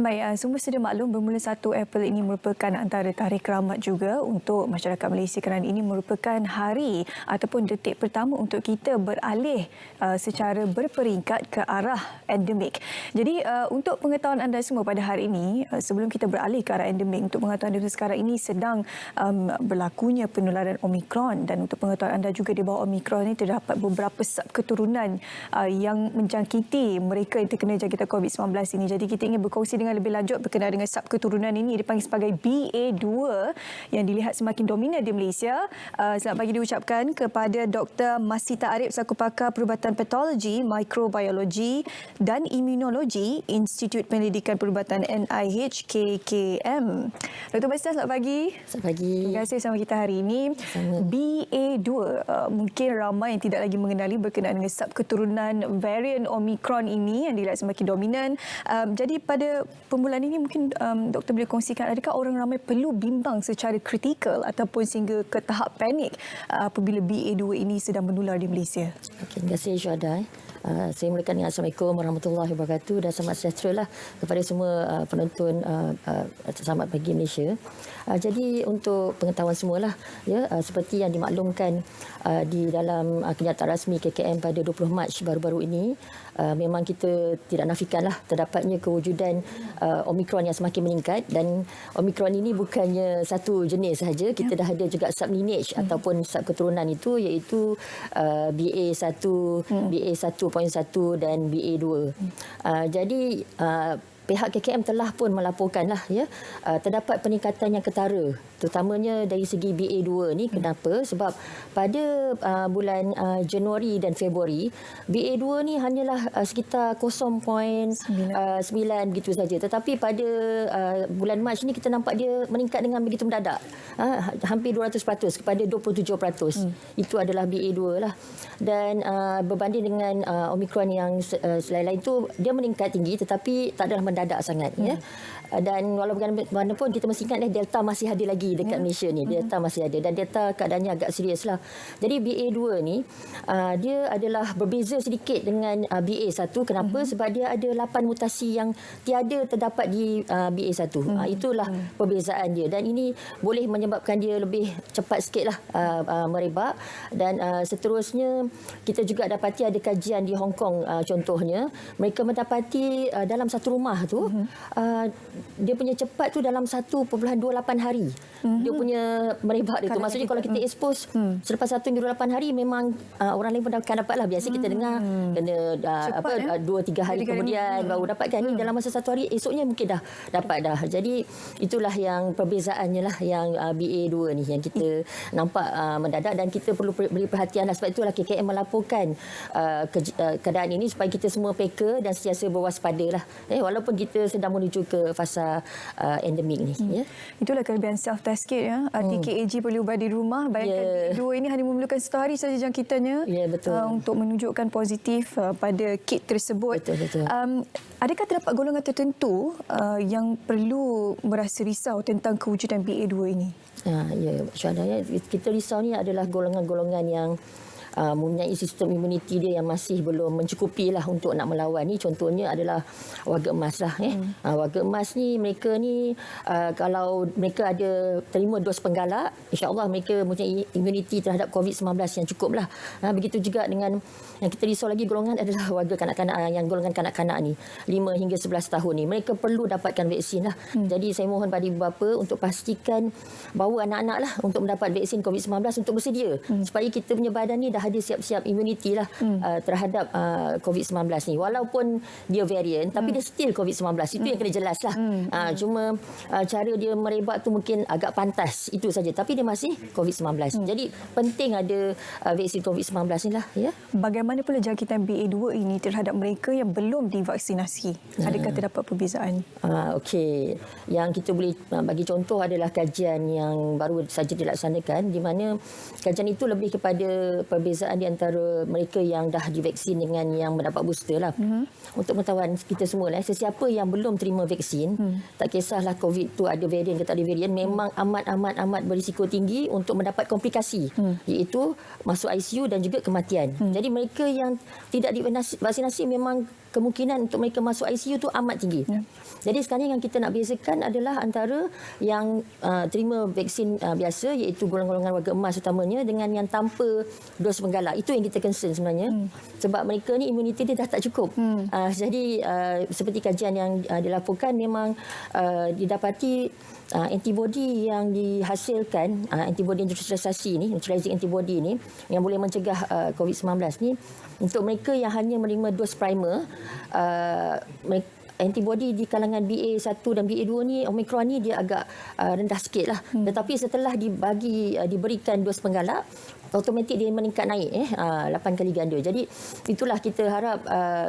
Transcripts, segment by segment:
Baik, semua sedia maklum bermula 1 April ini merupakan antara tarikh keramat juga untuk masyarakat Malaysia kerana ini merupakan hari ataupun detik pertama untuk kita beralih secara berperingkat ke arah endemik. Jadi untuk pengetahuan anda semua pada hari ini, sebelum kita beralih ke arah endemik, untuk pengetahuan anda sekarang ini sedang berlakunya penularan Omicron, dan untuk pengetahuan anda juga di bawah Omicron ini terdapat beberapa subketurunan yang menjangkiti mereka yang terkena jangkitan COVID-19 ini. Jadi kita ingin berkongsi dengan lebih lanjut berkenaan dengan subketurunan ini, dipanggil sebagai BA2 yang dilihat semakin dominan di Malaysia. Selamat pagi diucapkan kepada Dr. Masita Arif, selaku pakar perubatan patologi, mikrobiologi dan imunologi Institut Pendidikan Perubatan NIH KKM. Dr. Masita, selamat pagi. Selamat pagi. Terima kasih bersama kita hari ini. BA2, mungkin ramai yang tidak lagi mengenali berkenaan dengan subketurunan varian Omicron ini yang dilihat semakin dominan. Jadi pada permulaan ini mungkin doktor boleh kongsikan, adakah orang ramai perlu bimbang secara kritikal ataupun sehingga ke tahap panik apabila BA2 ini sedang menular di Malaysia? Okay, terima kasih Syuhada. Saya mulakan dengan Assalamualaikum warahmatullahi wabarakatuh dan selamat sejahtera lah kepada semua penonton Selamat Pagi Malaysia. Jadi untuk pengetahuan semualah, ya, seperti yang dimaklumkan di dalam kenyataan rasmi KKM pada 20 Mac baru-baru ini, memang kita tidak nafikanlah terdapatnya kewujudan Omicron yang semakin meningkat, dan Omicron ini bukannya satu jenis sahaja, kita dah ada juga sub-lineage ataupun subketurunan itu, iaitu BA1, BA1.1 dan BA2. Jadi pihak KKM telah pun melaporkanlah, ya, terdapat peningkatan yang ketara, terutamanya dari segi BA2 ni. Kenapa? Sebab pada bulan Januari dan Februari, BA2 ni hanyalah sekitar 0.9 begitu saja. Tetapi pada bulan Mac ni kita nampak dia meningkat dengan begitu mendadak. Hampir 200% kepada 27%. Itu adalah BA2 lah. Dan berbanding dengan Omicron yang selain-lain tu, dia meningkat tinggi tetapi tak adalah mendadak sangat, ya. Dan walaupun bagaimanapun kita mesti ingat Delta masih ada lagi dekat Malaysia ni. Delta masih ada, dan Delta keadaannya agak serius lah. Jadi BA2 ni dia adalah berbeza sedikit dengan BA1. Kenapa? Sebab dia ada 8 mutasi yang tiada terdapat di BA1. Itulah perbezaan dia, dan ini boleh menyebabkan dia lebih cepat sikit lah merebak. Dan seterusnya kita juga dapati ada kajian di Hong Kong, contohnya mereka mendapati dalam satu rumah tu dia punya cepat tu dalam 1.28 hari. Dia punya merebak dia tu. Maksudnya kalau kita expose selepas 1.28 hari, memang orang lain pun akan dapat lah. Biasa kita dengar kena 2-3 hari kemudian baru dapatkan. Ni dalam masa 1 hari, esoknya mungkin dah dapat dah. Jadi itulah yang perbezaannya lah, yang BA2 ni yang kita nampak mendadak, dan kita perlu beri perhatian lah. Sebab itulah KKM melaporkan keadaan ini supaya kita semua peka dan sentiasa berwaspada lah. Walaupun kita sedang menuju ke fasa endemik ni. Ya. Itulah kelebihan self-test kit, ya. TKAG boleh ubah di rumah. Bayangkan BA2 ini hanya memerlukan 1 hari saja jangkitannya untuk menunjukkan positif pada kit tersebut. Betul. Adakah terdapat golongan tertentu yang perlu merasa risau tentang kewujudan BA2 ini? Ya, Syuhada, ya. Kita risau ni adalah golongan-golongan yang mempunyai sistem imuniti dia yang masih belum mencukupi lah untuk nak melawan. Ni contohnya adalah warga emas lah. Warga emas ni, mereka ni kalau mereka ada terima dos penggalak, insya-Allah mereka mempunyai imuniti terhadap COVID-19 yang cukup lah. Begitu juga dengan yang kita risau lagi golongan adalah warga kanak-kanak, yang golongan kanak-kanak ni 5 hingga 11 tahun ni, mereka perlu dapatkan vaksin lah. Jadi saya mohon pada ibu bapa untuk pastikan bawa anak-anak lah untuk mendapat vaksin COVID-19 untuk bersedia, supaya kita punya badan ni dah ada siap-siap imuniti lah terhadap COVID-19 ni. Walaupun dia varian, tapi dia still COVID-19. Itu yang kena jelas lah. Cuma cara dia merebak tu mungkin agak pantas, itu saja. Tapi dia masih COVID-19. Jadi penting ada vaksin COVID-19 ni lah. Ya. Bagaimana pula jangkitan BA2 ini terhadap mereka yang belum divaksinasi? Adakah terdapat perbezaan? Okey. Yang kita boleh bagi contoh adalah kajian yang baru saja dilaksanakan, di mana kajian itu lebih kepada perbezaan di antara mereka yang dah divaksin dengan yang mendapat booster lah. Untuk pengetahuan kita semua lah, sesiapa yang belum terima vaksin, tak kisahlah COVID tu ada varian ke tak ada varian, memang amat berisiko tinggi untuk mendapat komplikasi, iaitu masuk ICU dan juga kematian. Jadi mereka yang tidak divaksinasi memang kemungkinan untuk mereka masuk ICU tu amat tinggi. Jadi sekarang yang kita nak bezakan adalah antara yang terima vaksin biasa, iaitu golongan-golongan warga emas utamanya, dengan yang tanpa dos penggalak. Itu yang kita concern sebenarnya. Sebab mereka ni imuniti dia dah tak cukup. Jadi seperti kajian yang dilaporkan, memang didapati antibodi yang dihasilkan, antibodi neutralisasi ni, neutralizing antibody ni, yang boleh mencegah COVID-19 ni, untuk mereka yang hanya menerima dos primer, antibodi di kalangan BA1 dan BA2 ni, Omicron ni, dia agak rendah sikit lah. Tetapi setelah diberikan dos penggalak, automatik dia meningkat naik 8 kali ganda. Jadi itulah kita harap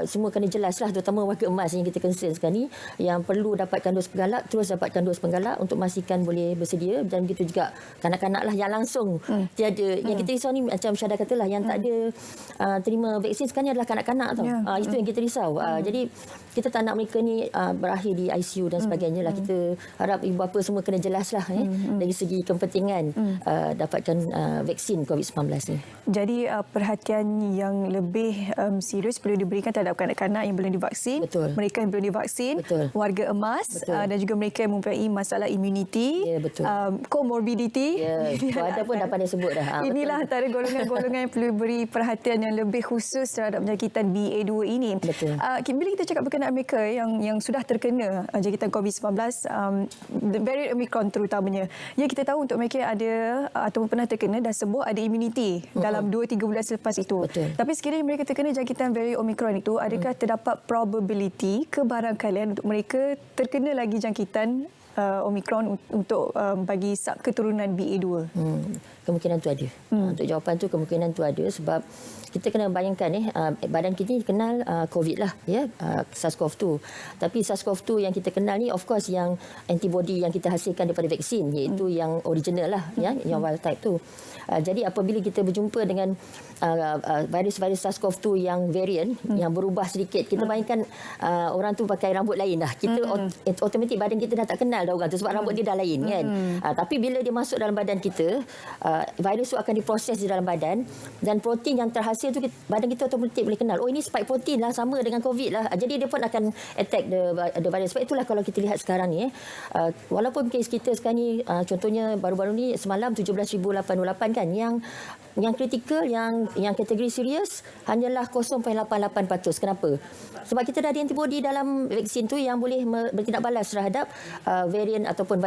semua kena jelas lah, terutama warga emas yang kita concern sekarang ni, yang perlu dapatkan dos penggalak, terus dapatkan dos penggalak untuk memastikan boleh bersedia. Dan begitu juga kanak-kanak lah yang langsung tiada. Yang kita risau ni macam Syahda katalah, yang tak ada terima vaksin sekarang ni adalah kanak-kanak tau. Itu yang kita risau. Jadi kita tak nak mereka ni berakhir di ICU dan sebagainya lah. Kita harap ibu bapa semua kena jelas lah dari segi kepentingan dapatkan vaksin COVID-19 ni. Jadi perhatian yang lebih serius perlu diberikan terhadap kanak-kanak yang belum divaksin, Betul. mereka yang belum divaksin, Betul. warga emas, dan juga mereka yang mempunyai masalah imuniti, Ya, betul. komorbiditi. Ya, ada pun dah pandai sebut dah. Inilah antara golongan-golongan yang perlu beri perhatian yang lebih khusus terhadap jangkitan BA2 ini. Betul. Bila kita cakap berkenaan mereka yang sudah terkena jangkitan COVID-19, variant Omicron terutamanya, ya, kita tahu untuk mereka yang ada ataupun pernah terkena dan sembuh, ada imuniti dalam 2-3 bulan selepas itu. Betul. Tapi sekiranya mereka terkena jangkitan variant Omicron itu, adakah terdapat probability kebarangkalian untuk mereka terkena lagi jangkitan Omicron untuk bagi sub keturunan BA2? Kemungkinan tu ada. Untuk jawapan tu, kemungkinan tu ada, sebab kita kena bayangkan badan kita ni kenal COVID lah, ya, SARS-CoV-2. Tapi SARS-CoV-2 yang kita kenal ni, of course, yang antibody yang kita hasilkan daripada vaksin, iaitu yang original lah, ya, yang wild type tu. Jadi apabila kita berjumpa dengan virus-virus SARS-CoV-2 yang variant, yang berubah sedikit, kita bayangkan orang tu pakai rambut lain dah. Kita automatik badan kita dah tak kenal dah orang tu, sebab rambut dia dah lain kan. Tapi bila dia masuk dalam badan kita, virus tu akan diproses di dalam badan, dan protein yang terhasil tu badan kita automatik boleh kenal. Oh, ini spike protein lah, sama dengan COVID lah. Jadi dia pun akan attack the virus. Sebab itulah kalau kita lihat sekarang ni, walaupun kes kita sekarang ni, contohnya baru-baru ni semalam 17,088 kan, yang kritikal, yang kategori serius hanyalah 0.88%. Kenapa? Sebab kita dah ada antibody dalam vaksin tu yang boleh bertindak balas terhadap varian ataupun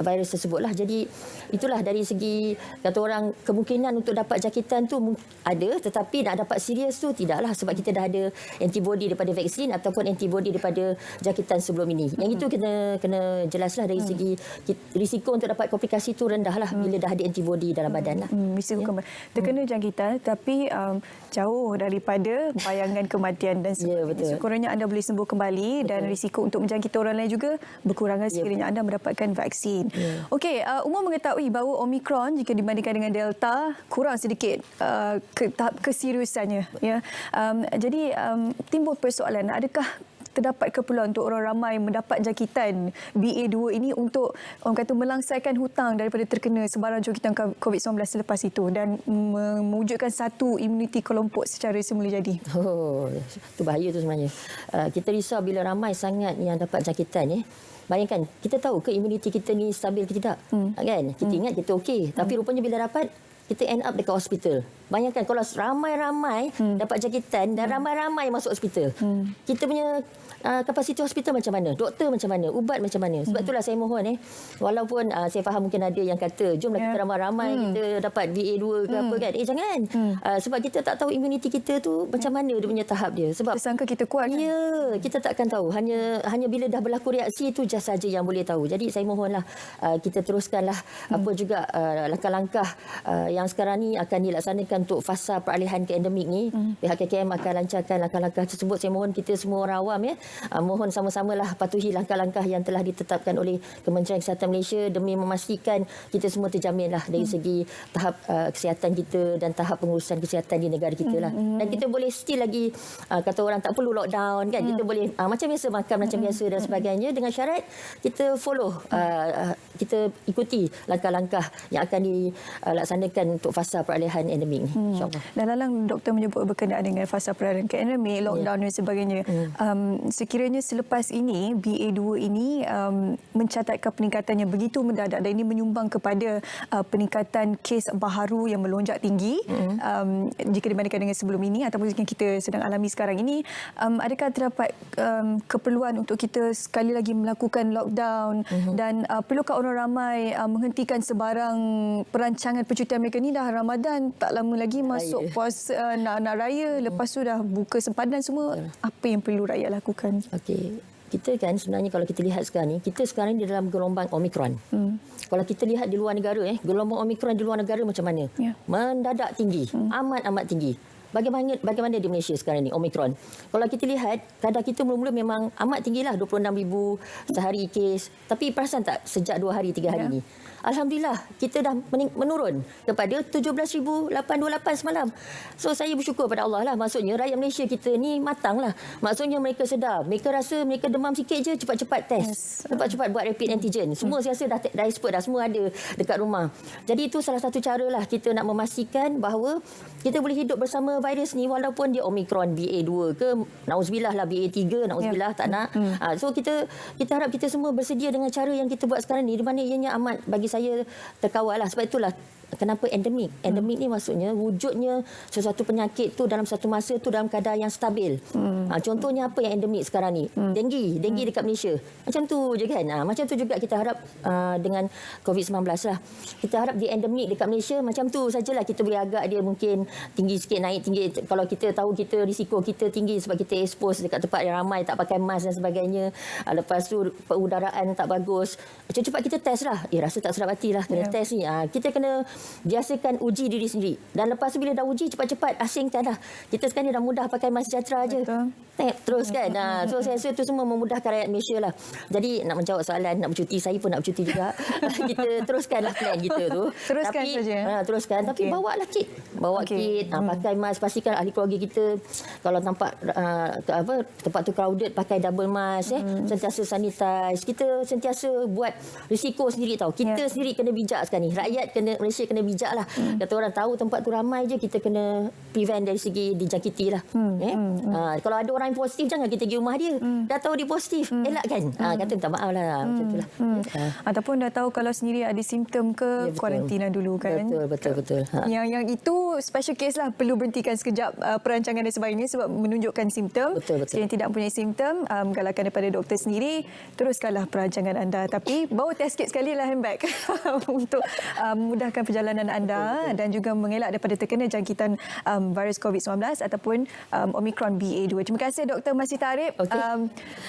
virus tersebut lah. Jadi itulah dari segi, kata orang, kemungkinan untuk dapat jangkitan tu ada, tetapi nak dapat serius tu tidaklah, sebab kita dah ada antibody daripada vaksin ataupun antibody daripada jangkitan sebelum ini. Yang itu kena jelaslah dari segi risiko untuk dapat komplikasi tu rendah lah bila dah ada antibody dalam badan lah. Risiko terkena jangkitan, tapi jauh daripada bayangan kematian dan sebagainya. betul. Sekurangnya anda boleh sembuh kembali, dan risiko untuk menjangkiti orang lain juga berkurang sekiranya anda mendapatkan vaksin. Okey, umum mengetahui bahawa Omicron jika dibandingkan dengan Delta kurang sedikit tahap keseriusannya. Ya. Jadi timbul persoalan, adakah terdapat keperluan untuk orang ramai mendapat jangkitan BA2 ini untuk, orang kata, melangsaikan hutang daripada terkena sebarang jangkitan COVID-19 selepas itu dan mewujudkan satu imuniti kelompok secara semula jadi? Oh, itu bahaya tu sebenarnya. Kita risau bila ramai sangat yang dapat jangkitan. Bayangkan, kita tahu ke imuniti kita ni stabil ke tidak? Kan? Kita ingat kita okey, tapi rupanya bila dapat, kita end up dekat hospital. Bayangkan kalau ramai-ramai dapat jangkitan dan ramai-ramai masuk hospital. Kita punya kapasiti hospital macam mana? Doktor macam mana? Ubat macam mana? Sebab itulah saya mohon walaupun saya faham mungkin ada yang kata jomlah kita ramai-ramai kita dapat VA2 ke apa kan. Jangan. Sebab kita tak tahu imuniti kita tu macam mana dia punya tahap dia. Sebab tersangka kita kuat kan? Ya, kita takkan tahu. Hanya bila dah berlaku reaksi itu saja yang boleh tahu. Jadi saya mohonlah kita teruskanlah apa juga langkah-langkah yang sekarang ni akan dilaksanakan untuk fasa peralihan ke endemik ni. Pihak KKM akan lancarkan langkah-langkah tersebut. Saya mohon kita semua orang awam mohon sama-samalah patuhi langkah-langkah yang telah ditetapkan oleh Kementerian Kesihatan Malaysia demi memastikan kita semua terjaminlah dari segi tahap kesihatan kita dan tahap pengurusan kesihatan di negara kita lah. Dan kita boleh still lagi kata orang tak perlu lockdown kan. Kita boleh macam biasa makan macam biasa dan sebagainya, dengan syarat kita follow kita ikuti langkah-langkah yang akan dilaksanakan memastikan untuk fasa peralihan endemik ni, insyaAllah. Dan Lalang doktor menyebut berkenaan dengan fasa peralihan ke endemik, lockdown dan sebagainya. Sekiranya selepas ini, BA2 ini mencatatkan peningkatan yang begitu mendadak dan ini menyumbang kepada peningkatan kes baharu yang melonjak tinggi jika dibandingkan dengan sebelum ini ataupun yang kita sedang alami sekarang ini, adakah terdapat keperluan untuk kita sekali lagi melakukan lockdown dan perlukah orang ramai menghentikan sebarang perancangan percutian mereka ni? Dah Ramadan, tak lama lagi masuk puasa nak raya, lepas tu dah buka sempadan semua. Apa yang perlu rakyat lakukan? Okey. Kita kan sebenarnya kalau kita lihat sekarang ni, kita sekarang di dalam gelombang Omicron. Kalau kita lihat di luar negara, gelombang Omicron di luar negara macam mana? Mendadak tinggi, amat-amat tinggi. Bagaimana di Malaysia sekarang ni, Omicron? Kalau kita lihat, kadar kita mula-mula memang amat tinggilah, 26,000 sehari kes. Tapi perasan tak sejak 2 hari, 3 hari ni? Alhamdulillah, kita dah menurun kepada 17,828 semalam. So, saya bersyukur pada Allah lah. Maksudnya, rakyat Malaysia kita ni matang lah. Maksudnya, mereka sedar. Mereka rasa mereka demam sikit je, cepat-cepat test. Cepat-cepat buat rapid antigen. Semua saya rasa dah expert dah. Semua ada dekat rumah. Jadi, itu salah satu cara lah kita nak memastikan bahawa kita boleh hidup bersama virus ni walaupun dia Omicron BA2 ke, nauzubillah lah BA3, nauzubillah tak nak. So, kita harap kita semua bersedia dengan cara yang kita buat sekarang ni, di mana ianya amat bagi saya terkawal lah. Sebab itulah kenapa endemik. Endemik ni maksudnya wujudnya sesuatu penyakit tu dalam satu masa tu dalam keadaan yang stabil. Contohnya apa yang endemik sekarang ni? Denggi dekat Malaysia. Macam tu je kan. Macam tu juga kita harap dengan COVID-19 lah. Kita harap di endemik dekat Malaysia macam tu sajalah. Kita boleh agak dia mungkin tinggi sikit, naik tinggi. Kalau kita tahu kita risiko kita tinggi sebab kita expose dekat tempat yang ramai, tak pakai mask dan sebagainya. Lepas tu perudaraan tak bagus. Cepat-cepat kita test lah. Rasa tak sedap hati lah kena test ni. Kita kena biasakan uji diri sendiri. Dan lepas tu bila dah uji, cepat-cepat asingkan dah. Kita sekarang ni dah mudah pakai MySejahtera je. Terus kan. So saya rasa itu semua memudahkan rakyat Malaysia lah. Jadi nak menjawab soalan nak bercuti, saya pun nak bercuti juga. Kita teruskanlah plan kita tu. Teruskan saja. Teruskan. Tapi bawa lah kit. Bawa kit, pakai mask. Pastikan ahli keluarga kita kalau nampak tempat tu crowded, pakai double mask. Sentiasa sanitize. Kita sentiasa buat risiko sendiri tau. Kita sendiri kena bijak sekarang ni. Rakyat Malaysia kena bijak lah. Kata orang tahu tempat tu ramai je, kita kena prevent dari segi dijangkiti lah. Kalau ada orang yang positif, jangan kita pergi rumah dia. Dah tahu dia positif, elakkan. Kata minta maaf lah. Macam itulah. Ataupun dah tahu kalau sendiri ada simptom ke, kuarantina dulu kan. Betul. Yang itu special case lah, perlu berhentikan sekejap perancangan dan sebagainya sebab menunjukkan simptom. Sekiranya tidak mempunyai simptom, galakkan daripada doktor sendiri, teruskanlah perancangan anda. Tapi bawa test kit sekali lah handbag untuk memudahkan perjalanan anda dan juga mengelak daripada terkena jangkitan virus COVID-19 ataupun Omicron BA2. Terima kasih Dr. Masih Tarib.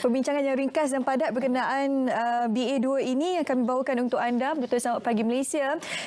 Perbincangan yang ringkas dan padat berkenaan BA2 ini yang kami bawakan untuk anda. Betul, selamat pagi Malaysia.